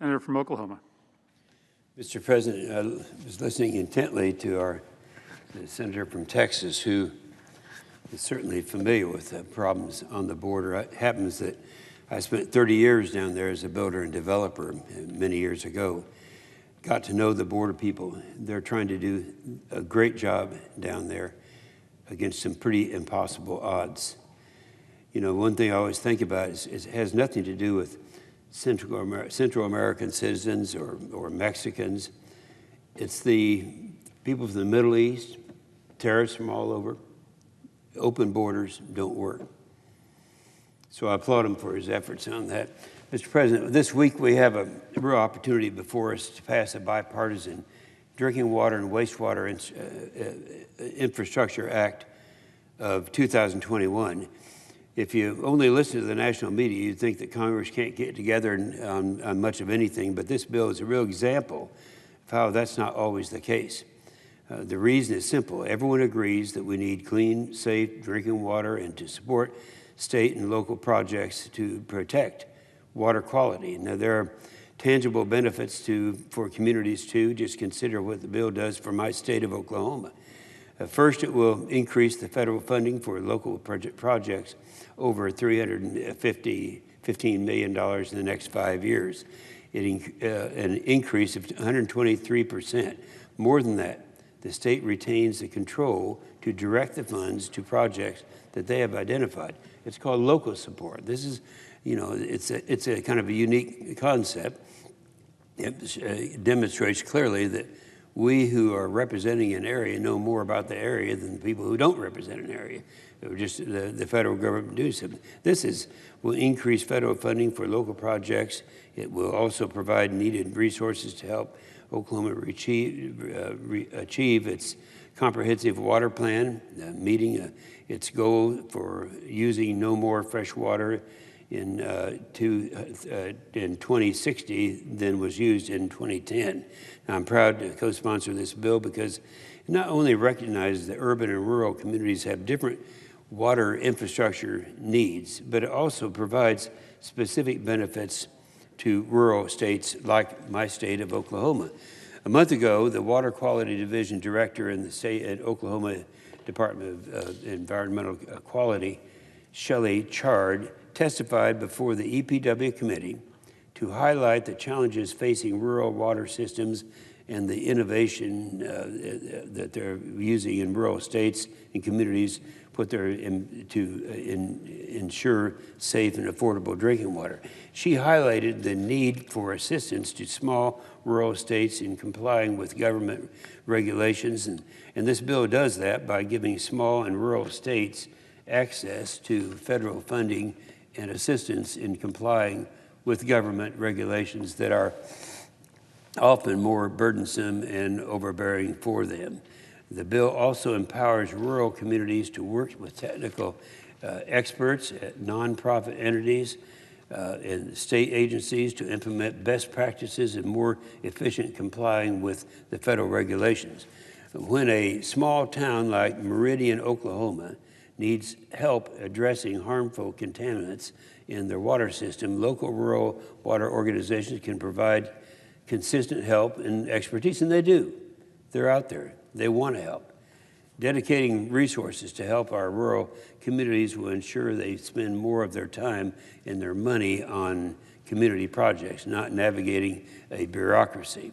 Senator from Oklahoma. Mr. President, I was listening intently to the senator from Texas, who is certainly familiar with the problems on the border. It happens that I spent 30 years down there as a builder and developer many years ago. Got to know the border people. They're trying to do a great job down there against some pretty impossible odds. You know, one thing I always think about is it has nothing to do with Central American citizens or Mexicans. It's the people from the Middle East, terrorists from all over. Open borders don't work. So I applaud him for his efforts on that. Mr. President, this week we have a real opportunity before us to pass a bipartisan Drinking Water and Wastewater Infrastructure Act of 2021. If you only listen to the national media, you'd think that Congress can't get together on much of anything, but this bill is a real example of how that's not always the case. The reason is simple. Everyone agrees that we need clean, safe drinking water and to support state and local projects to protect water quality. Now, there are tangible benefits for communities too. Just consider what the bill does for my state of Oklahoma. First, it will increase the federal funding for local projects over $315 million in the next 5 years, an increase of 123%. More than that, the state retains the control to direct the funds to projects that they have identified. It's called local support. This is, you know, it's a kind of a unique concept. It demonstrates clearly that we who are representing an area know more about the area than the people who don't represent an area. Just the federal government do something. This will increase federal funding for local projects. It will also provide needed resources to help Oklahoma achieve its comprehensive water plan, meeting its goal for using no more fresh water in 2060 than was used in 2010. Now, I'm proud to co-sponsor this bill because it not only recognizes that urban and rural communities have different water infrastructure needs, but it also provides specific benefits to rural states like my state of Oklahoma. A month ago, the Water Quality Division Director in the state at Oklahoma Department of Environmental Quality, Shelley Chard, testified before the EPW committee to highlight the challenges facing rural water systems and the innovation that they're using in rural states and communities to ensure safe and affordable drinking water. She highlighted the need for assistance to small rural states in complying with government regulations, and this bill does that by giving small and rural states access to federal funding and assistance in complying with government regulations that are often more burdensome and overbearing for them. The bill also empowers rural communities to work with technical experts at nonprofit entities and state agencies to implement best practices and more efficient complying with the federal regulations. When a small town like Meridian, Oklahoma, needs help addressing harmful contaminants in their water system, local rural water organizations can provide consistent help and expertise, and they do. They're out there. They want to help. Dedicating resources to help our rural communities will ensure they spend more of their time and their money on community projects, not navigating a bureaucracy.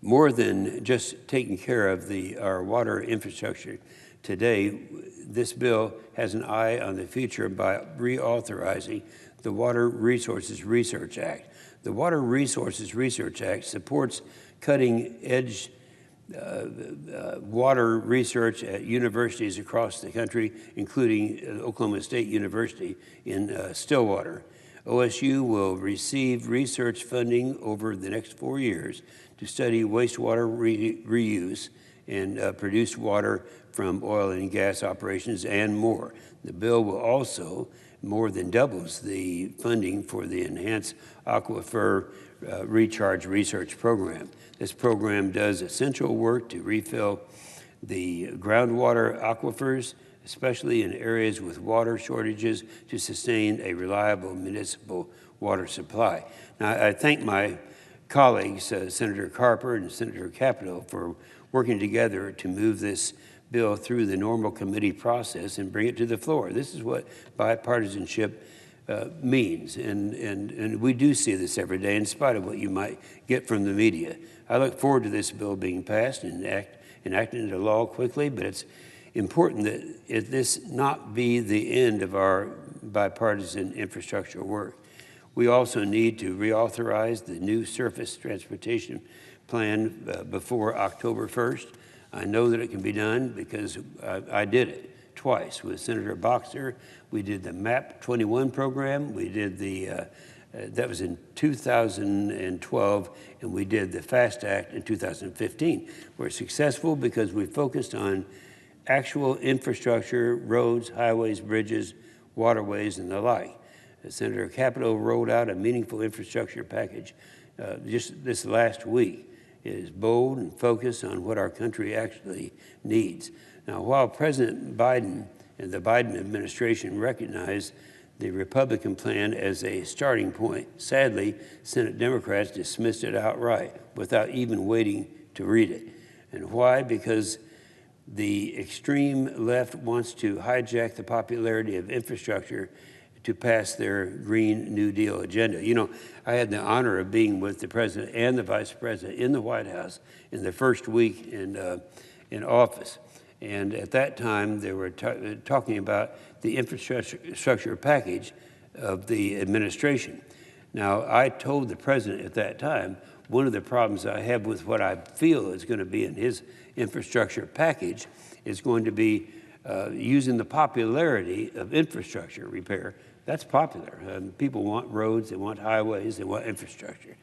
More than just taking care of our water infrastructure today, this bill has an eye on the future by reauthorizing the Water Resources Research Act. The Water Resources Research Act supports cutting-edge water research at universities across the country, including Oklahoma State University in Stillwater. OSU will receive research funding over the next 4 years to study wastewater reuse and produced water from oil and gas operations and more. The bill will also more than doubles the funding for the Enhanced Aquifer Recharge Research Program. This program does essential work to refill the groundwater aquifers, especially in areas with water shortages, to sustain a reliable municipal water supply. Now, I thank my colleagues, Senator Carper and Senator Capito, for working together to move this bill through the normal committee process and bring it to the floor. This is what bipartisanship means, and we do see this every day in spite of what you might get from the media. I look forward to this bill being passed and enacted into law quickly, but it's important that this not be the end of our bipartisan infrastructure work. We also need to reauthorize the new surface transportation plan before October 1st. I know that it can be done because I did it twice with Senator Boxer. We did the MAP 21 program. We did that was in 2012, and we did the FAST Act in 2015. We're successful because we focused on actual infrastructure, roads, highways, bridges, waterways, and the like. Senator Capito rolled out a meaningful infrastructure package just this last week. It is bold and focused on what our country actually needs. Now, while President Biden and the Biden administration recognize the Republican plan as a starting point, sadly, Senate Democrats dismissed it outright without even waiting to read it. And why? Because the extreme left wants to hijack the popularity of infrastructure to pass their Green New Deal agenda. You know, I had the honor of being with the president and the vice president in the White House in the first week in office. And at that time, they were talking about the infrastructure package of the administration. Now, I told the president at that time, one of the problems I have with what I feel is going to be in his infrastructure package is going to be using the popularity of infrastructure repair. That's popular. People want roads, they want highways, they want infrastructure.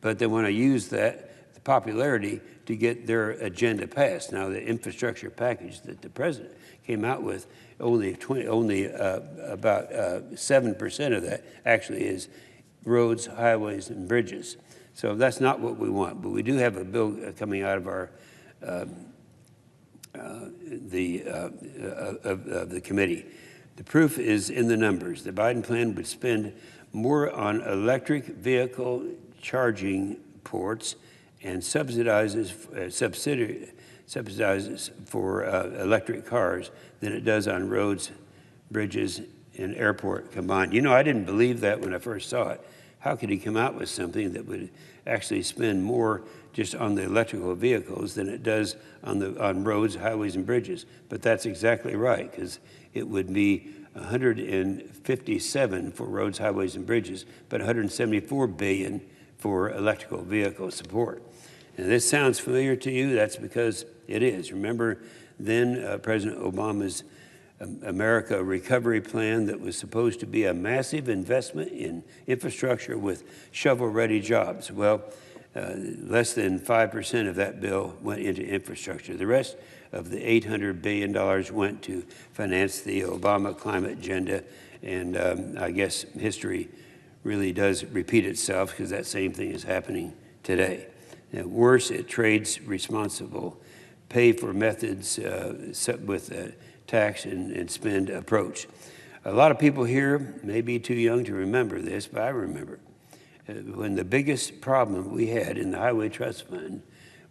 But they want to use the popularity to get their agenda passed. Now, the infrastructure package that the president came out with, only about 7% of that actually is roads, highways, and bridges. So that's not what we want. But we do have a bill coming out of our the committee. The proof is in the numbers. The Biden plan would spend more on electric vehicle charging ports and subsidizes for electric cars than it does on roads, bridges, and airport combined. You know, I didn't believe that when I first saw it. How could he come out with something that would actually spend more just on the electrical vehicles than it does on roads, highways, and bridges? But that's exactly right, because it would be 157 for roads, highways, and bridges, but 174 billion for electrical vehicle support. And this sounds familiar to you. That's because it is. Remember then President Obama's America Recovery Plan that was supposed to be a massive investment in infrastructure with shovel-ready jobs. Well, less than 5% of that bill went into infrastructure. The rest of the $800 billion went to finance the Obama climate agenda, and I guess history really does repeat itself because that same thing is happening today. And worse, it trades responsible pay for methods with a tax and spend approach. A lot of people here may be too young to remember this, but I remember when the biggest problem we had in the Highway Trust Fund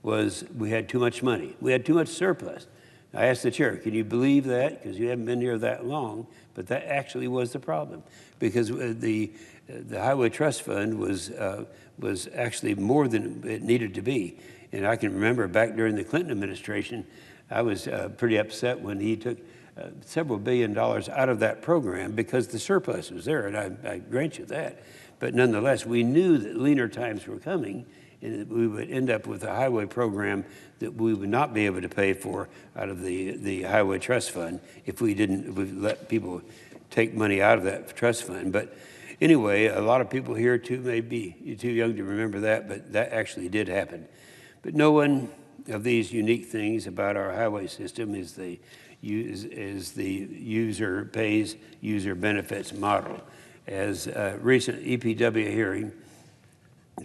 was we had too much money. We had too much surplus. I asked the chair, can you believe that? Because you haven't been here that long, but that actually was the problem. Because the Highway Trust Fund was actually more than it needed to be. And I can remember back during the Clinton administration, I was pretty upset when he took several $1 billion out of that program because the surplus was there, and I grant you that. But nonetheless, we knew that leaner times were coming, and that we would end up with a highway program that we would not be able to pay for out of the Highway Trust Fund if we let people take money out of that trust fund. But anyway, a lot of people here too may be too young to remember that, but that actually did happen. But no one of these unique things about our highway system is the user pays, user benefits model. As a recent EPW hearing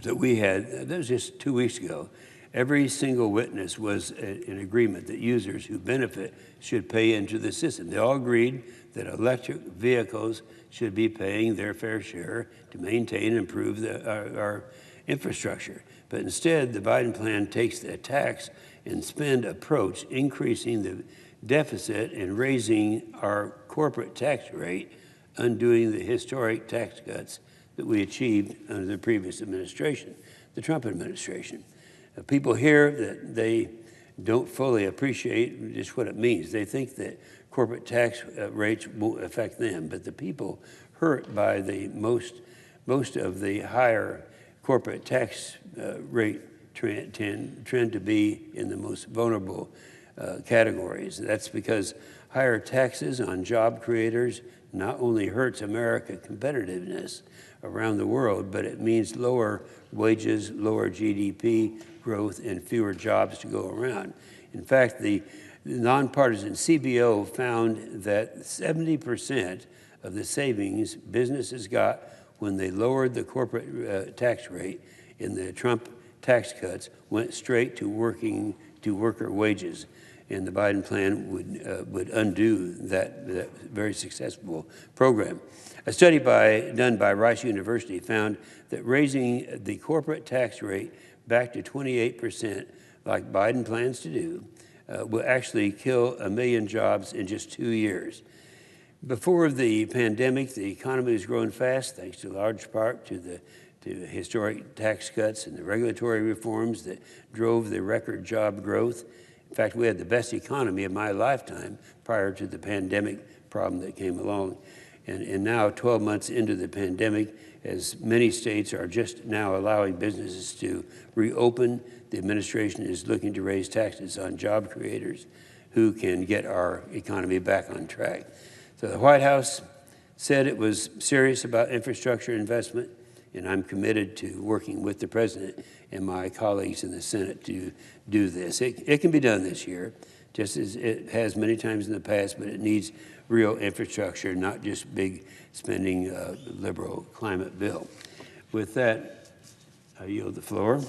that we had, that was just 2 weeks ago, Every single witness was in agreement that users who benefit should pay into the system. They all agreed that electric vehicles should be paying their fair share to maintain and improve our infrastructure. But instead, the Biden plan takes the tax and spend approach, increasing the deficit and raising our corporate tax rate, undoing the historic tax cuts that we achieved under the previous administration, the Trump administration. People hear that they don't fully appreciate just what it means. They think that corporate tax rates won't affect them, but the people hurt by the most of the higher corporate tax rate trend to be in the most vulnerable categories. That's because higher taxes on job creators not only hurts America's competitiveness around the world, but it means lower wages, lower GDP growth, and fewer jobs to go around. In fact, the nonpartisan CBO found that 70% of the savings businesses got when they lowered the corporate tax rate in the Trump tax cuts went straight to worker wages. And the Biden plan would undo that very successful program. A study done by Rice University found that raising the corporate tax rate back to 28%, like Biden plans to do, will actually kill 1 million jobs in just 2 years. Before the pandemic, the economy was growing fast, thanks to large part to the historic tax cuts and the regulatory reforms that drove the record job growth. In fact, we had the best economy of my lifetime prior to the pandemic problem that came along. And now, 12 months into the pandemic, as many states are just now allowing businesses to reopen, the administration is looking to raise taxes on job creators who can get our economy back on track. So the White House said it was serious about infrastructure investment, and I'm committed to working with the President and my colleagues in the Senate to do this. It can be done this year, just as it has many times in the past, but it needs real infrastructure, not just big spending liberal climate bill. With that, I yield the floor.